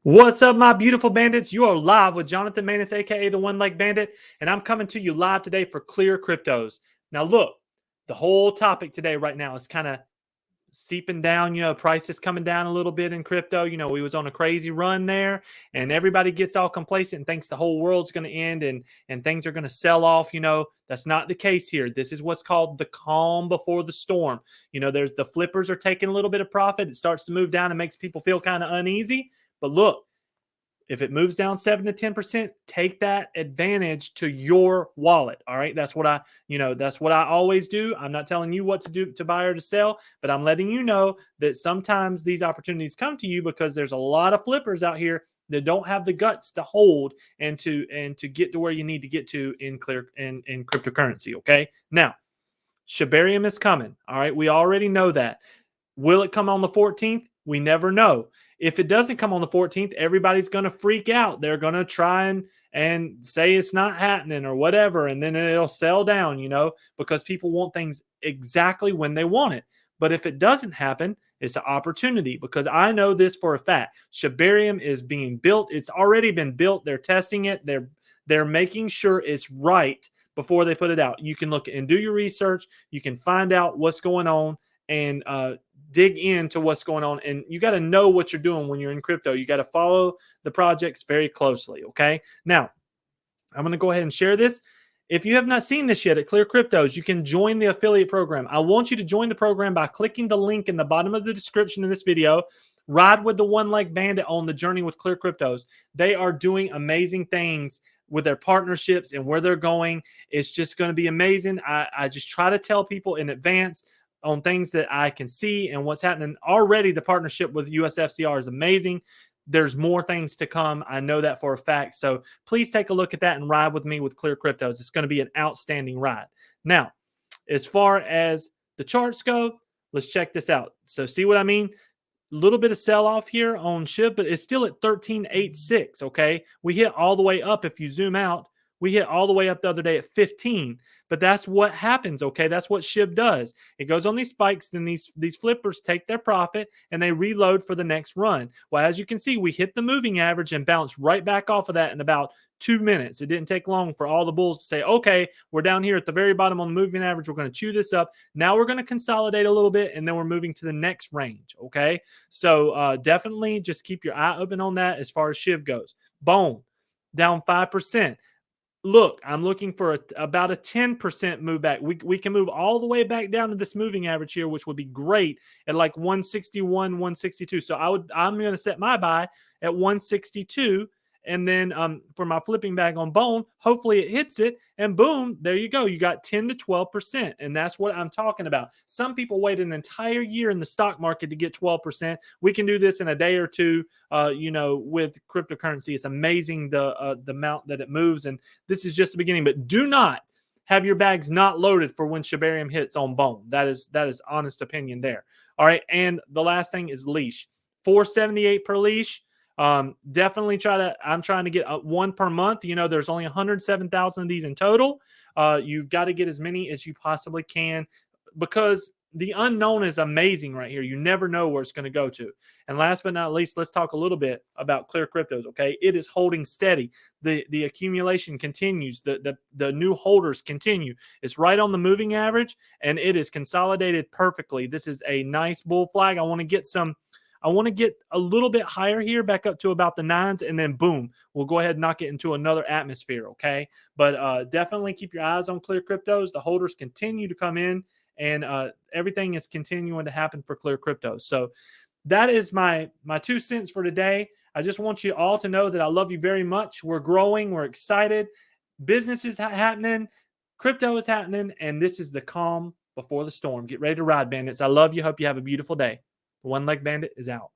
What's up, my beautiful bandits? You are live with Jonathan Manus, aka the One Leg Bandit, and I'm coming to you live today for ClearCryptos. Now, look, the whole topic today, right now, is kind of seeping down. Prices coming down a little bit in crypto. We was on a crazy run there, and everybody gets all complacent and thinks the whole world's going to end and things are going to sell off. That's not the case here. This is what's called the calm before the storm. There's the flippers are taking a little bit of profit. It starts to move down and makes people feel kind of uneasy. But look, if it moves down 7 to 10%, take that advantage to your wallet. All right. That's what I always do. I'm not telling you what to do to buy or to sell, but I'm letting you know that sometimes these opportunities come to you because there's a lot of flippers out here that don't have the guts to hold and to get to where you need to get to in cryptocurrency. Okay. Now, Shibarium is coming. All right. We already know that. Will it come on the 14th? We never know. If it doesn't come on the 14th, everybody's going to freak out. They're going to try and say it's not happening or whatever, and then it'll sell down, because people want things exactly when they want it. But if it doesn't happen, it's an opportunity, because I know this for a fact. Shibarium is being built. It's already been built. They're testing it. They're making sure it's right before they put it out. You can look and do your research. You can find out what's going on and dig into what's going on. And you got to know what you're doing when you're in crypto. You got to follow the projects very closely. Okay. Now, I'm going to go ahead and share this. If you have not seen this yet at ClearCryptos, you can join the affiliate program. I want you to join the program by clicking the link in the bottom of the description of this video. Ride with the One Leg Bandit on the journey with ClearCryptos. They are doing amazing things with their partnerships and where they're going. It's just going to be amazing. I just try to tell people in advance on things that I can see and what's happening. Already the partnership with USFCR is amazing. There's more things to come. I know that for a fact. So please take a look at that and ride with me with ClearCryptos. It's going to be an outstanding ride. Now, as far as the charts go, let's check this out. So see what I mean? A little bit of sell-off here on SHIB, but it's still at 13.86, okay? We hit all the way up. If you zoom out, we hit all the way up the other day at 15. But that's what happens, okay? That's what SHIB does. It goes on these spikes, then these flippers take their profit, and they reload for the next run. Well, as you can see, we hit the moving average and bounced right back off of that in about 2 minutes. It didn't take long for all the bulls to say, okay, we're down here at the very bottom on the moving average. We're going to chew this up. Now we're going to consolidate a little bit, and then we're moving to the next range, okay? So definitely just keep your eye open on that as far as SHIB goes. Boom, down 5%. Look, I'm looking for about a 10% move back. We can move all the way back down to this moving average here, which would be great at like 161, 162. So I'm going to set my buy at 162. And then for my flipping bag on Bone, hopefully it hits it, and boom, there you go. You got 10 to 12%, and that's what I'm talking about. Some people wait an entire year in the stock market to get 12%. We can do this in a day or two. With cryptocurrency, it's amazing the amount that it moves, and this is just the beginning. But do not have your bags not loaded for when Shibarium hits on Bone. That is honest opinion there. All right, and the last thing is leash. 478 per leash. Definitely I'm trying to get one per month. There's only 107,000 of these in total. You've got to get as many as you possibly can, because the unknown is amazing right here. You never know where it's going to go to. And last but not least, let's talk a little bit about ClearCryptos. Okay. It is holding steady. The accumulation continues. The new holders continue. It's right on the moving average, and it is consolidated perfectly. This is a nice bull flag. I want to get a little bit higher here, back up to about the 9s, and then boom, we'll go ahead and knock it into another atmosphere, okay? But definitely keep your eyes on ClearCryptos. The holders continue to come in, and everything is continuing to happen for ClearCryptos. So that is my 2 cents for today. I just want you all to know that I love you very much. We're growing. We're excited. Business is happening. Crypto is happening, and this is the calm before the storm. Get ready to ride, bandits. I love you. Hope you have a beautiful day. The One Leg Bandit is out.